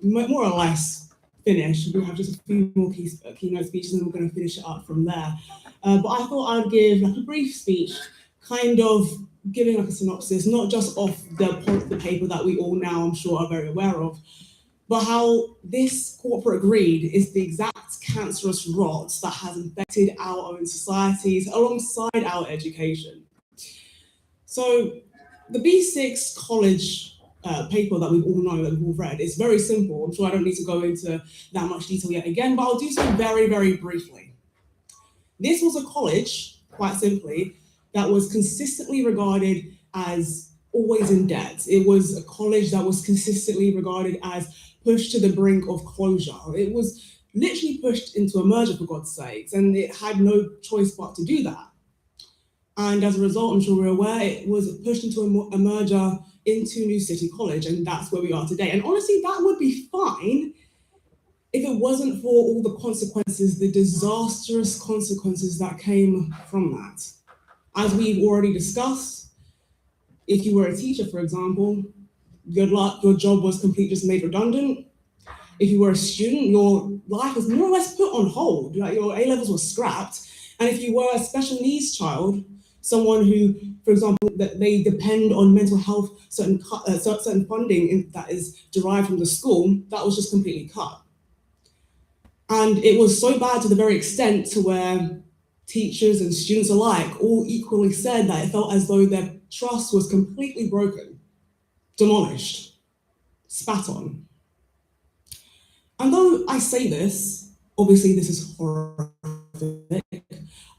more or less finished. We'll have just a few more keynote speeches and we're going to finish it up from there. But I thought I'd give like a brief speech, kind of giving like a synopsis, not just of the paper that we all now, I'm sure, are very aware of, but how this corporate greed is the exact cancerous rot that has infected our own societies alongside our education. So the BSix College paper that we all know, that we've all read, is very simple. I'm sure I don't need to go into that much detail yet again, but I'll do so very, very briefly. This was a college, quite simply, that was consistently regarded as always in debt. It was a college that was consistently regarded as pushed to the brink of closure. It was literally pushed into a merger, for God's sakes, and it had no choice but to do that. And as a result, I'm sure we're aware, it was pushed into a merger into New City College, and that's where we are today. And honestly, that would be fine if it wasn't for all the consequences, the disastrous consequences that came from that. As we've already discussed, if you were a teacher, for example, good luck, your job was completely just made redundant. If you were a student, your life was more or less put on hold, like your A-levels were scrapped. And if you were a special needs child, someone who, for example, that they depend on mental health, certain funding that is derived from the school, that was just completely cut. And it was so bad to the very extent to where teachers and students alike all equally said that it felt as though their trust was completely broken, demolished, spat on. And though I say this, obviously this is horrific,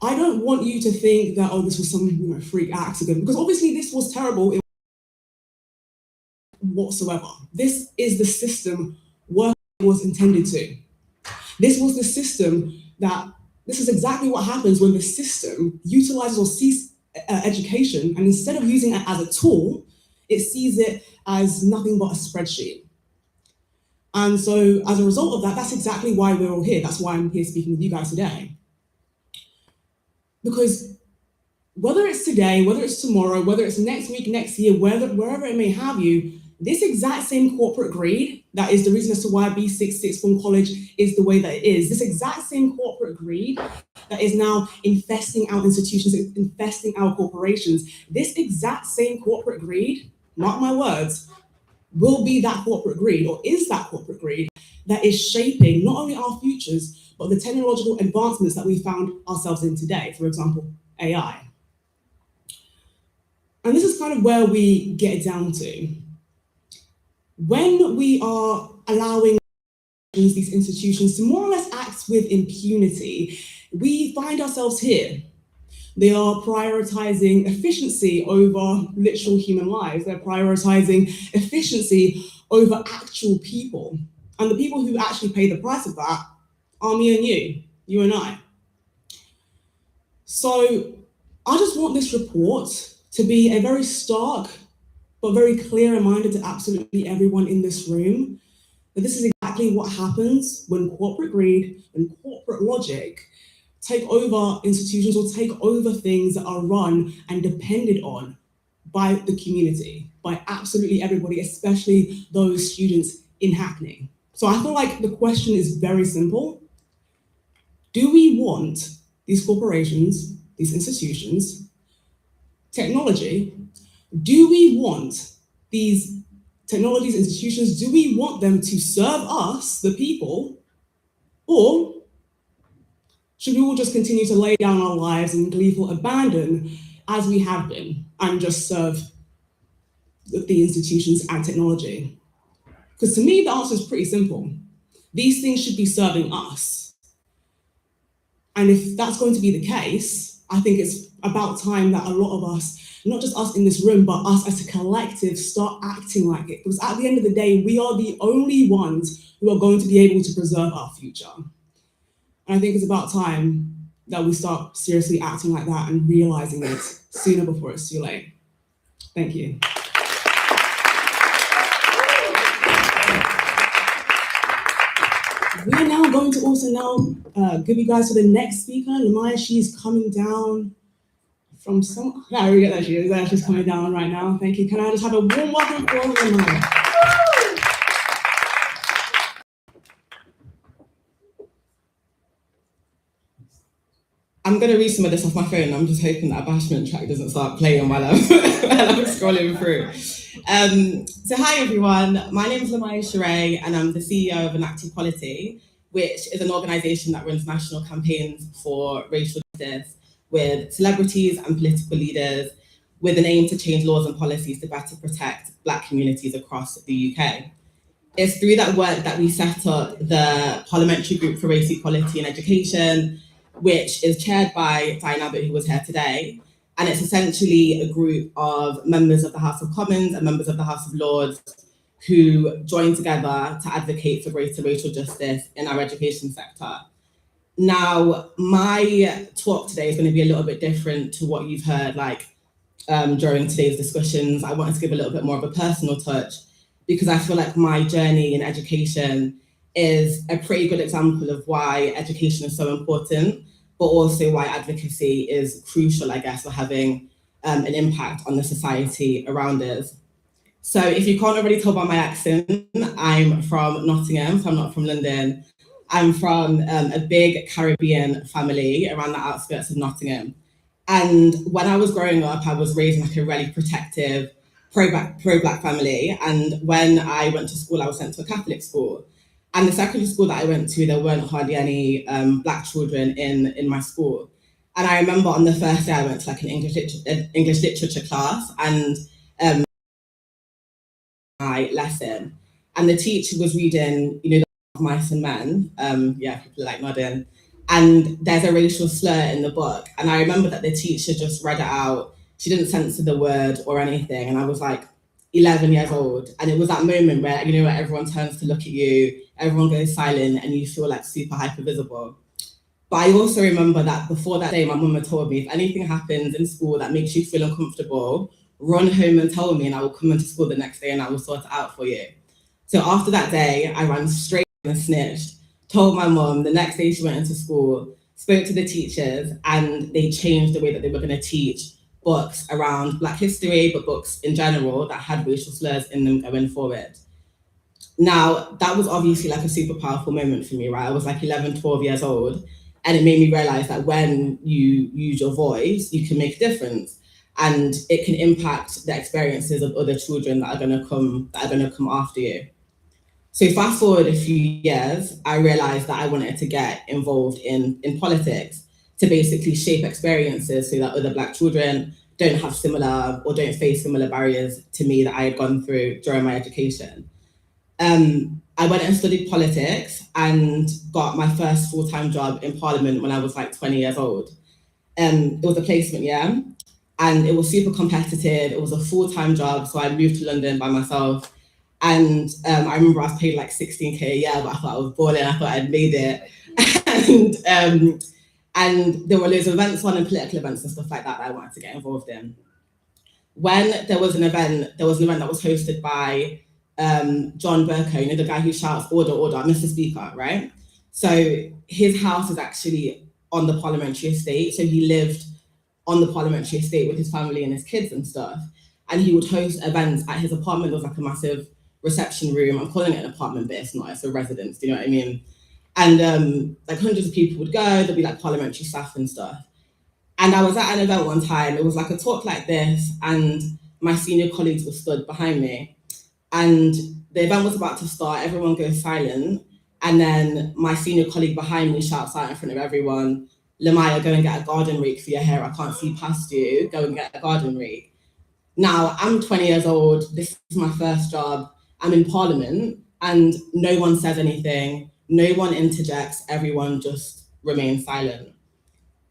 I don't want you to think that, oh, this was some freak accident, because obviously this was terrible whatsoever. This is the system working was intended to. This was the system this is exactly what happens when the system utilizes or sees education, and instead of using it as a tool, it sees it as nothing but a spreadsheet. And so as a result of that, that's exactly why we're all here. That's why I'm here speaking with you guys today. Because whether it's today, whether it's tomorrow, whether it's next week, next year, wherever it may have you, this exact same corporate greed, that is the reason as to why BSix Sixth Form College is the way that it is. This exact same corporate greed that is now infesting our institutions, infesting our corporations, this exact same corporate greed, mark my words, will be that corporate greed, or is that corporate greed, that is shaping not only our futures, but the technological advancements that we found ourselves in today, for example, AI. And this is kind of where we get down to. When we are allowing these institutions to more or less act with impunity, we find ourselves here. They are prioritizing efficiency over literal human lives. They're prioritizing efficiency over actual people. And the people who actually pay the price of that are me and you and I. So I just want this report to be a very stark but very clear reminder to absolutely everyone in this room that this is exactly what happens when corporate greed and corporate logic take over institutions or take over things that are run and depended on by the community, by absolutely everybody, especially those students in Hackney. So I feel like the question is very simple. Do we want these corporations, these institutions, technology, do we want these technologies, institutions, do we want them to serve us, the people, or should we all just continue to lay down our lives in gleeful abandon as we have been and just serve the institutions and technology? Because to me, the answer is pretty simple. These things should be serving us. And if that's going to be the case, I think it's about time that a lot of us, not just us in this room, but us as a collective, start acting like it. Because at the end of the day, we are the only ones who are going to be able to preserve our future. And I think it's about time that we start seriously acting like that and realizing it sooner before it's too late. Thank you. We are now going to also give you guys to the next speaker, Lamaya. She's coming down from some, there we go, there she is. There, she's coming down right now. Thank you. Can I just have a warm welcome for Lamaya? I'm going to read some of this off my phone. I'm just hoping that Bashment track doesn't start playing while I'm, while I'm scrolling through. So hi everyone, my name is Lamaya Sheree and I'm the CEO of Enact Equality, which is an organisation that runs national campaigns for racial justice with celebrities and political leaders with an aim to change laws and policies to better protect Black communities across the UK. It's through that work that we set up the Parliamentary Group for Race Equality in Education, which is chaired by Diane Abbott, who was here today. And it's essentially a group of members of the House of Commons and members of the House of Lords who join together to advocate for greater racial justice in our education sector. Now, my talk today is going to be a little bit different to what you've heard during today's discussions. I wanted to give a little bit more of a personal touch because I feel like my journey in education is a pretty good example of why education is so important, but also why advocacy is crucial, I guess, for having an impact on the society around us. So if you can't already tell by my accent, I'm from Nottingham, so I'm not from London. I'm from a big Caribbean family around the outskirts of Nottingham. And when I was growing up, I was raised in like a really protective, pro-Black family. And when I went to school, I was sent to a Catholic school. And the secondary school that I went to, there weren't hardly any Black children in my school. And I remember on the first day I went to like an English literature class and my lesson. And the teacher was reading, you know, the Mice and Men. Yeah, people like nodding. And there's a racial slur in the book. And I remember that the teacher just read it out. She didn't censor the word or anything. And I was like 11 years old. And it was that moment where, you know, where everyone turns to look at you, everyone goes silent and you feel like super hyper visible. But I also remember that before that day, my mum had told me, if anything happens in school that makes you feel uncomfortable, run home and tell me and I will come into school the next day and I will sort it out for you. So after that day, I ran straight and snitched, told my mum. The next day she went into school, spoke to the teachers, and they changed the way that they were going to teach books around Black history, but books in general that had racial slurs in them going forward. Now, that was obviously like a super powerful moment for me, right? I was like 11, 12 years old, and it made me realize that when you use your voice, you can make a difference, and it can impact the experiences of other children that are going to come after you. So fast forward a few years, I realized that I wanted to get involved in politics to basically shape experiences so that other Black children don't have similar or don't face similar barriers to me that I had gone through during my education. I went and studied politics and got my first full-time job in Parliament when I was like 20 years old. It was a placement year and it was super competitive. It was a full-time job, so I moved to London by myself. And I remember I was paid like 16K a year, but I thought I was balling. I thought I'd made it. And there were loads of events on and political events and stuff like that I wanted to get involved in. When there was an event that was hosted by John Burko, you know, the guy who shouts, "Order, order, Mr. Speaker," right? So his house is actually on the parliamentary estate. So he lived on the parliamentary estate with his family and his kids and stuff. And he would host events at his apartment. There was like a massive reception room. I'm calling it an apartment, but it's not, it's a residence, do you know what I mean? And like hundreds of people would go, there'd be like parliamentary staff and stuff. And I was at an event one time, it was like a talk like this, and my senior colleagues were stood behind me. And the event was about to start, everyone goes silent. And then my senior colleague behind me shouts out in front of everyone, "Lamaya, go and get a garden rake for your hair. I can't see past you. Go and get a garden rake." Now, I'm 20 years old. This is my first job. I'm in Parliament and no one says anything. No one interjects. Everyone just remains silent.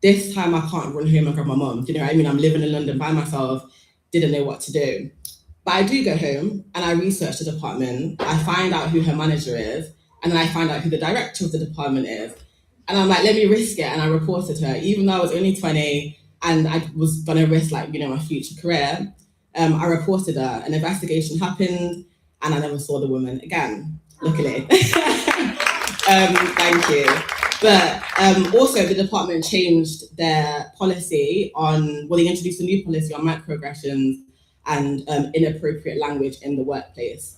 This time I can't run home and grab my mum. Do you know what I mean? I'm living in London by myself, didn't know what to do. But I do go home and I research the department. I find out who her manager is, and then I find out who the director of the department is. And I'm like, let me risk it. And I reported her, even though I was only 20 and I was gonna risk like, you know, my future career. I reported her, an investigation happened, and I never saw the woman again, luckily. Thank you. But also the department changed their policy on, well, they introduced a new policy on microaggressions and inappropriate language in the workplace.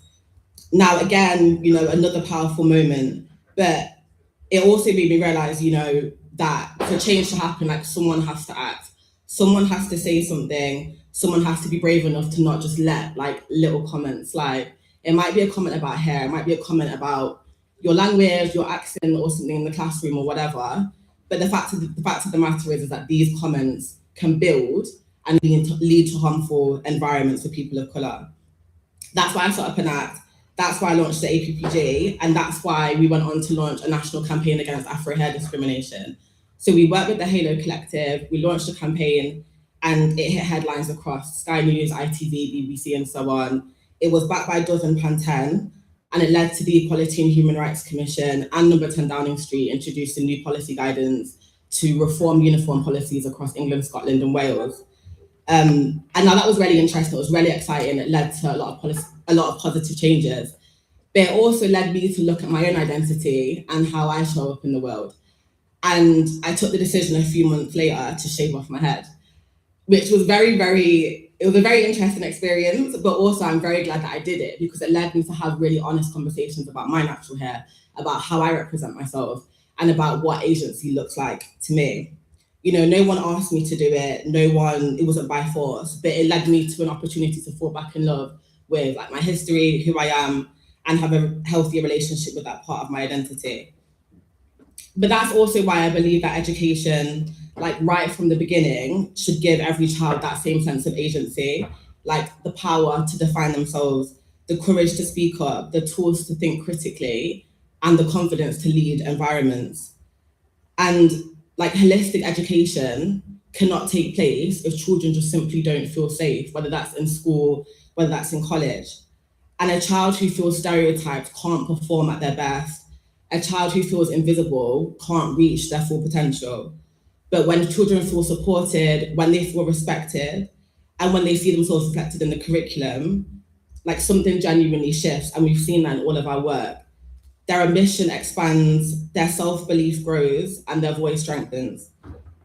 Now, again, you know, another powerful moment, but it also made me realize, you know, that for change to happen, like someone has to act, someone has to say something, someone has to be brave enough to not just let like little comments slide. It might be a comment about hair, it might be a comment about your language, your accent, or something in the classroom or whatever. But the fact of the matter is that these comments can build and lead to harmful environments for people of colour. That's why I set up an act. That's why I launched the APPG, and that's why we went on to launch a national campaign against Afro hair discrimination. So we worked with the Halo Collective, we launched a campaign, and it hit headlines across Sky News, ITV, BBC, and so on. It was backed by Dove and Pantene, and it led to the Equality and Human Rights Commission and Number 10 Downing Street introducing new policy guidance to reform uniform policies across England, Scotland, and Wales. And now that was really interesting. It was really exciting. It led to a lot of positive changes. But it also led me to look at my own identity and how I show up in the world. And I took the decision a few months later to shave off my head, which was it was a very interesting experience, but also I'm very glad that I did it because it led me to have really honest conversations about my natural hair, about how I represent myself, and about what agency looks like to me. You know, no one asked me to do it, it wasn't by force, but it led me to an opportunity to fall back in love with like my history, who I am, and have a healthier relationship with that part of my identity. But that's also why I believe that education, like right from the beginning, should give every child that same sense of agency, like the power to define themselves, the courage to speak up, the tools to think critically, and the confidence to lead environments. And like holistic education cannot take place if children just simply don't feel safe, whether that's in school, whether that's in college. And a child who feels stereotyped can't perform at their best. A child who feels invisible can't reach their full potential. But when children feel supported, when they feel respected, and when they see themselves reflected in the curriculum, like something genuinely shifts, and we've seen that in all of our work. Their ambition expands, their self-belief grows, and their voice strengthens.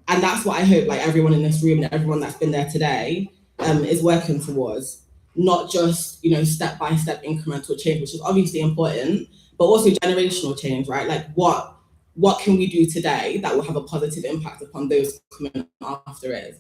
And that's what I hope like everyone in this room and everyone that's been there today is working towards. Not just, step-by-step incremental change, which is obviously important, but also generational change, right? Like what can we do today that will have a positive impact upon those coming after us?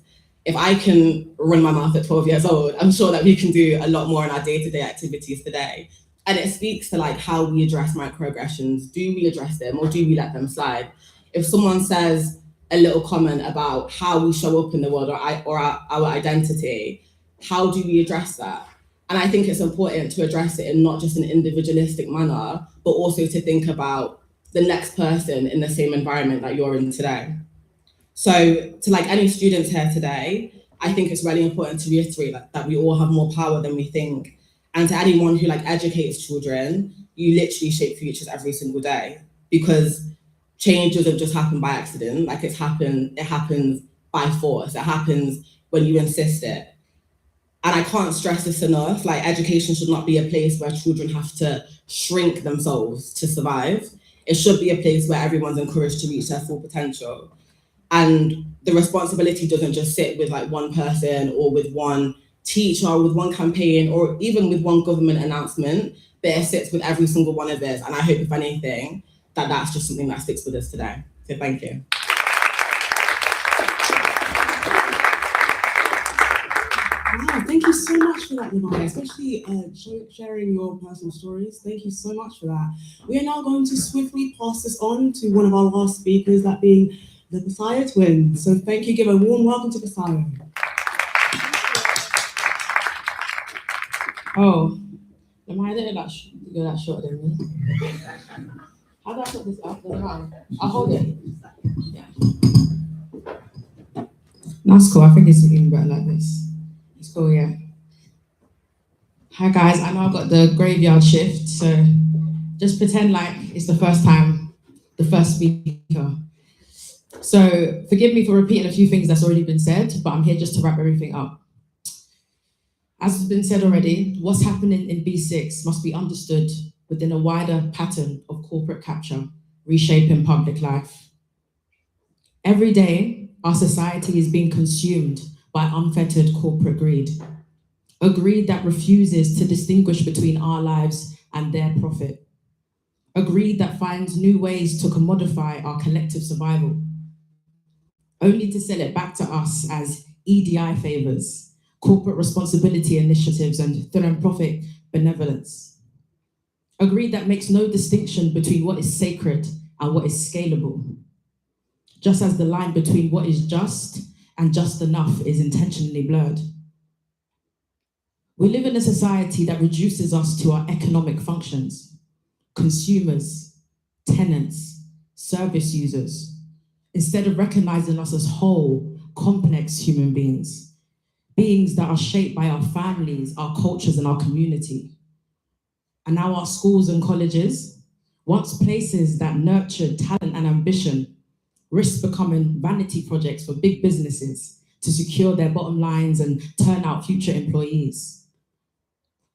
If I can run my mouth at 12 years old, I'm sure that we can do a lot more in our day-to-day activities today. And it speaks to like how we address microaggressions. Do we address them or do we let them slide? If someone says a little comment about how we show up in the world or our identity, how do we address that? And I think it's important to address it in not just an individualistic manner, but also to think about the next person in the same environment that you're in today. So to like any students here today, I think it's really important to reiterate that we all have more power than we think. And to anyone who like educates children, you literally shape futures every single day, because change doesn't just happen by accident. Like it happens by force. It happens when you insist it. And I can't stress this enough, like education should not be a place where children have to shrink themselves to survive. It should be a place where everyone's encouraged to reach their full potential. And the responsibility doesn't just sit with like one person or with one teacher or with one campaign or even with one government announcement, but it sits with every single one of us. And I hope, if anything, that that's just something that sticks with us today. So thank you. Wow, thank you so much for that, Navaya, especially sharing your personal stories. Thank you so much for that. We are now going to swiftly pass this on to one of our last speakers, that being the Messiah twins. So thank you, give a warm welcome to Messiah. Oh, am I there you're that short than me? How do I put this up? I'll hold it. Yeah. That's cool. I think it's even better like this. It's cool, yeah. Hi guys, I know I've got the graveyard shift, so just pretend like it's the first time, the first speaker. So forgive me for repeating a few things that's already been said, but I'm here just to wrap everything up. As has been said already, what's happening in BSix must be understood within a wider pattern of corporate capture, reshaping public life. Every day, our society is being consumed by unfettered corporate greed, a greed that refuses to distinguish between our lives and their profit, a greed that finds new ways to commodify our collective survival. only to sell it back to us as EDI favors, corporate responsibility initiatives, and philanthropic benevolence. A greed that makes no distinction between what is sacred and what is scalable, just as the line between what is just and just enough is intentionally blurred. We live in a society that reduces us to our economic functions: consumers, tenants, service users, instead of recognizing us as whole, complex human beings, beings that are shaped by our families, our cultures, and our community. And now our schools and colleges, once places that nurtured talent and ambition, risk becoming vanity projects for big businesses to secure their bottom lines and turn out future employees.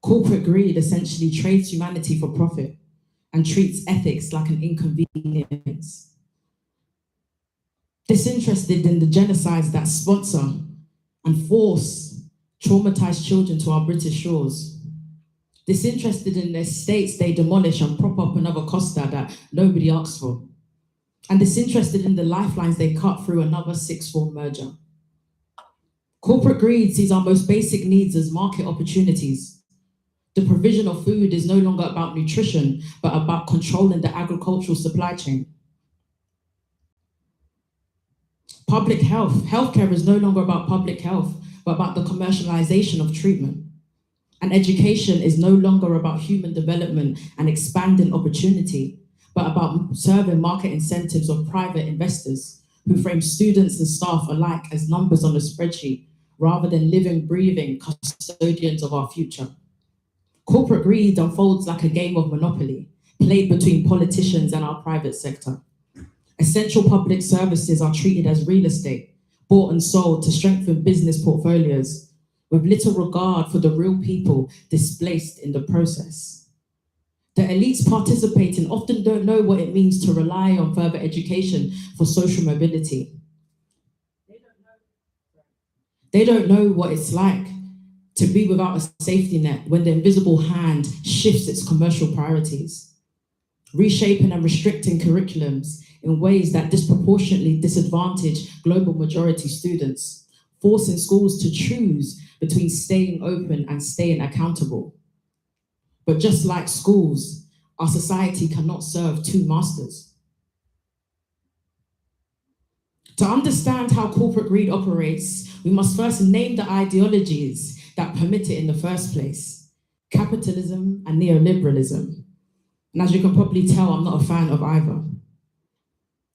Corporate greed essentially trades humanity for profit and treats ethics like an inconvenience. Disinterested in the genocides that sponsor and force traumatized children to our British shores. Disinterested in the estates they demolish and prop up another Costa that nobody asks for. And disinterested in the lifelines they cut through another sixth form merger. Corporate greed sees our most basic needs as market opportunities. The provision of food is no longer about nutrition, but about controlling the agricultural supply chain. Public health. Healthcare is no longer about public health, but about the commercialization of treatment. And education is no longer about human development and expanding opportunity, but about serving market incentives of private investors who frame students and staff alike as numbers on a spreadsheet, rather than living, breathing custodians of our future. Corporate greed unfolds like a game of Monopoly, played between politicians and our private sector. Essential public services are treated as real estate, bought and sold to strengthen business portfolios, with little regard for the real people displaced in the process. The elites participating often don't know what it means to rely on further education for social mobility. They don't know what it's like to be without a safety net when the invisible hand shifts its commercial priorities, reshaping and restricting curriculums in ways that disproportionately disadvantage global majority students, forcing schools to choose between staying open and staying accountable. But just like schools, our society cannot serve two masters. To understand how corporate greed operates, we must first name the ideologies that permit it in the first place: capitalism and neoliberalism. And as you can probably tell, I'm not a fan of either.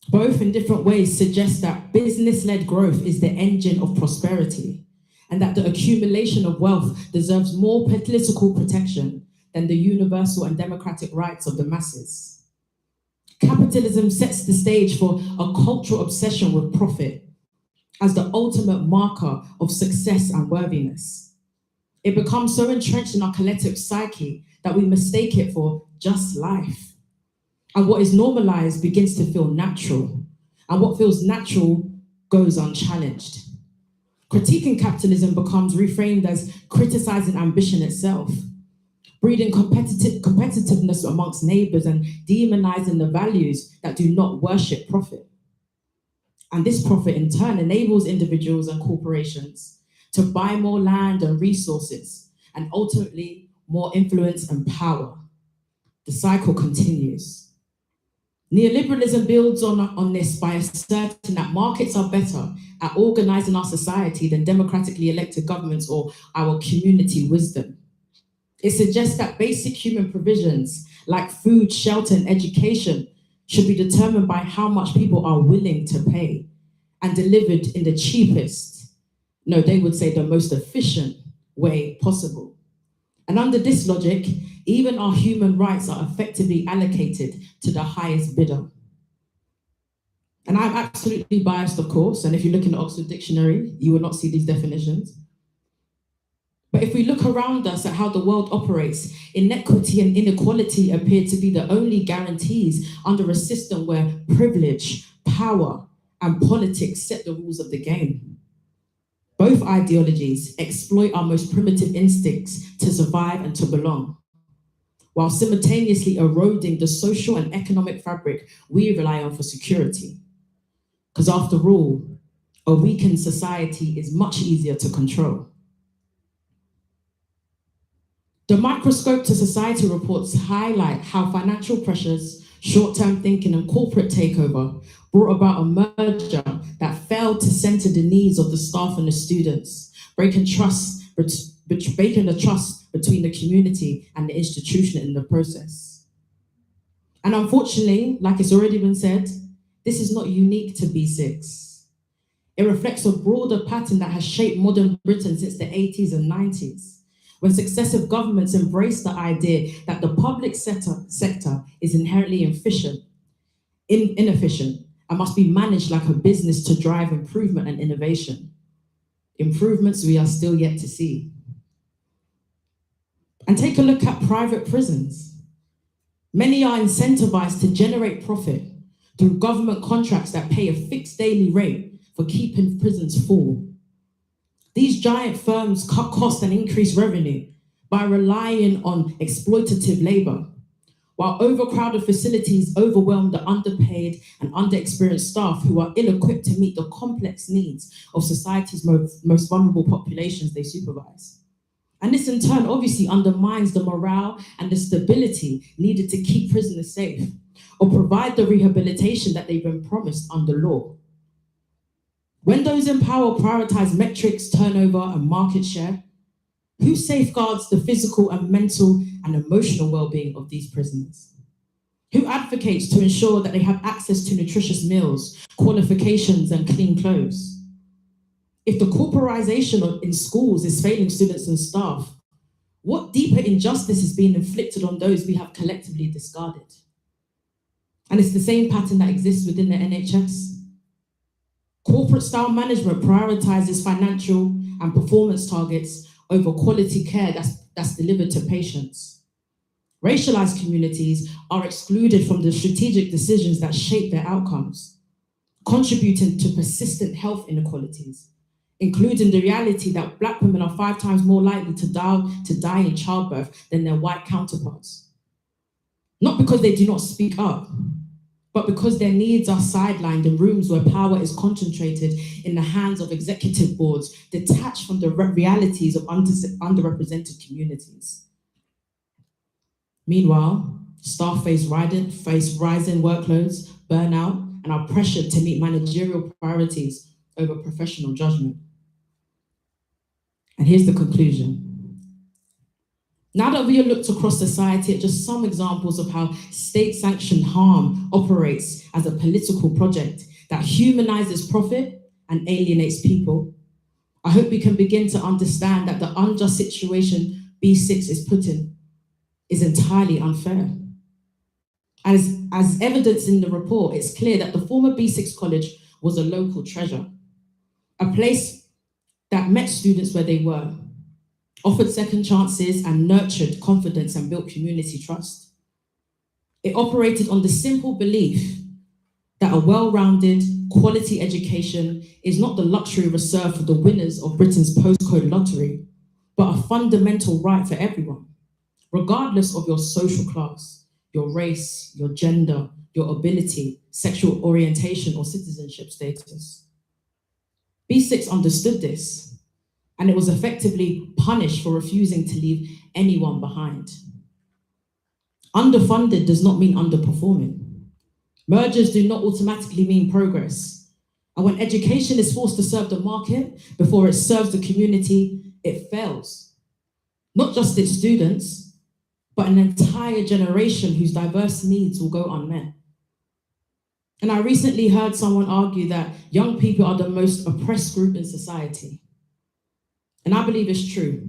Both in different ways suggest that business-led growth is the engine of prosperity, and that the accumulation of wealth deserves more political protection than the universal and democratic rights of the masses. Capitalism sets the stage for a cultural obsession with profit as the ultimate marker of success and worthiness. It becomes so entrenched in our collective psyche that we mistake it for just life. And what is normalized begins to feel natural, and what feels natural goes unchallenged. Critiquing capitalism becomes reframed as criticizing ambition itself, breeding competitiveness amongst neighbors and demonizing the values that do not worship profit. And this profit in turn enables individuals and corporations to buy more land and resources, and ultimately more influence and power. The cycle continues. Neoliberalism builds on this by asserting that markets are better at organizing our society than democratically elected governments or our community wisdom. It suggests that basic human provisions like food, shelter, and education should be determined by how much people are willing to pay and delivered in the cheapest, no, they would say the most efficient way possible. And under this logic, even our human rights are effectively allocated to the highest bidder. And I'm absolutely biased, of course, and if you look in the Oxford Dictionary, you will not see these definitions. But if we look around us at how the world operates, inequity and inequality appear to be the only guarantees under a system where privilege, power, and politics set the rules of the game. Both ideologies exploit our most primitive instincts to survive and to belong, while simultaneously eroding the social and economic fabric we rely on for security. Because after all, A weakened society is much easier to control. The Microscope to Society reports highlight how financial pressures, short-term thinking, and corporate takeover brought about a merger that failed to center the needs of the staff and the students, breaking the trust between the community and the institution in the process. And unfortunately, like it's already been said, this is not unique to BSix. It reflects a broader pattern that has shaped modern Britain since the 80s and 90s, when successive governments embraced the idea that the public sector is inherently inefficient, and must be managed like a business to drive improvement and innovation. Improvements we are still yet to see. And take a look at private prisons. Many are incentivized to generate profit through government contracts that pay a fixed daily rate for keeping prisons full. These giant firms cut costs and increase revenue by relying on exploitative labor, while overcrowded facilities overwhelm the underpaid and underexperienced staff who are ill-equipped to meet the complex needs of society's most vulnerable populations they supervise. And this in turn obviously undermines the morale and the stability needed to keep prisoners safe or provide the rehabilitation that they've been promised under law. When those in power prioritize metrics, turnover, and market share, who safeguards the physical and mental and emotional well-being of these prisoners? Who advocates to ensure that they have access to nutritious meals, qualifications, and clean clothes? If the corporatization in schools is failing students and staff, what deeper injustice is being inflicted on those we have collectively discarded? And it's the same pattern that exists within the NHS. Corporate style management prioritizes financial and performance targets over quality care that's delivered to patients. Racialized communities are excluded from the strategic decisions that shape their outcomes, contributing to persistent health inequalities, including the reality that Black women are 5 times more likely to die in childbirth than their white counterparts. Not because they do not speak up, but because their needs are sidelined in rooms where power is concentrated in the hands of executive boards, detached from the realities of underrepresented communities. Meanwhile, staff face rising workloads, burnout, and are pressured to meet managerial priorities over professional judgment. And here's the conclusion. Now that we have looked across society at just some examples of how state-sanctioned harm operates as a political project that humanizes profit and alienates people, I hope we can begin to understand that the unjust situation BSix is put in is entirely unfair. As evidenced in the report, it's clear that the former BSix College was a local treasure, a place that met students where they were, offered second chances and nurtured confidence and built community trust. It operated on the simple belief that a well-rounded, quality education is not the luxury reserved for the winners of Britain's postcode lottery, but a fundamental right for everyone, regardless of your social class, your race, your gender, your ability, sexual orientation, or citizenship status. BSix understood this, and it was effectively punished for refusing to leave anyone behind. Underfunded does not mean underperforming. Mergers do not automatically mean progress. And when education is forced to serve the market before it serves the community, it fails. Not just its students, but an entire generation whose diverse needs will go unmet. And I recently heard someone argue that young people are the most oppressed group in society. And I believe it's true.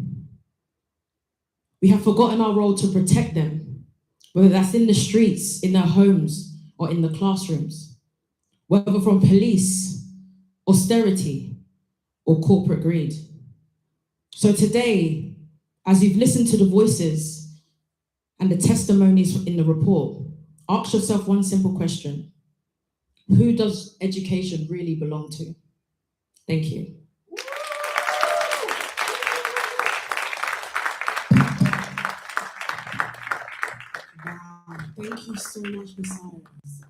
We have forgotten our role to protect them, whether that's in the streets, in their homes, or in the classrooms, whether from police, austerity, or corporate greed. So today, as you've listened to the voices and the testimonies in the report, ask yourself one simple question. Who does education really belong to? Thank you. Wow, thank you so much, Ms. Cyrus.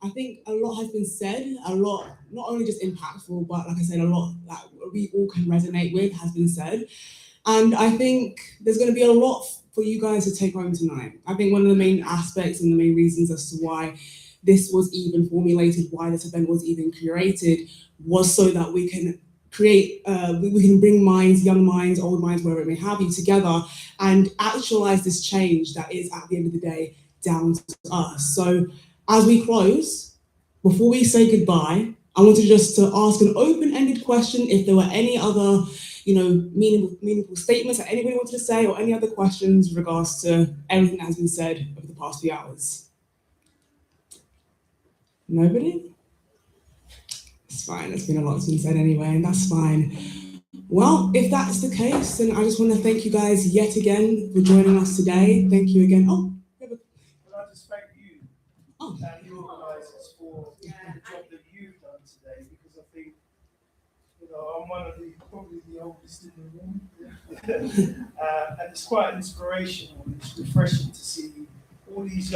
I think a lot has been said, a lot, not only just impactful, but like I said, a lot that we all can resonate with has been said. And I think there's going to be a lot for you guys to take home tonight. I think one of the main aspects and the main reasons as to why this was even formulated, why this event was even curated, was so that we can create, we can bring minds, young minds, old minds, wherever it may have you, together and actualize this change that is, at the end of the day, down to us. So as we close, before we say goodbye, I wanted just to ask an open-ended question if there were any other meaningful statements that anybody wanted to say or any other questions in regards to everything that has been said over the past few hours. Nobody? It's fine, there's been a lot that's been said anyway, and that's fine. Well, if that's the case, then I just want to thank you guys yet again for joining us today. Thank you again. Can I just thank you and the organisers for the job that you've done today, because I think, I'm probably the oldest in the room. And it's quite inspirational and it's refreshing to see all these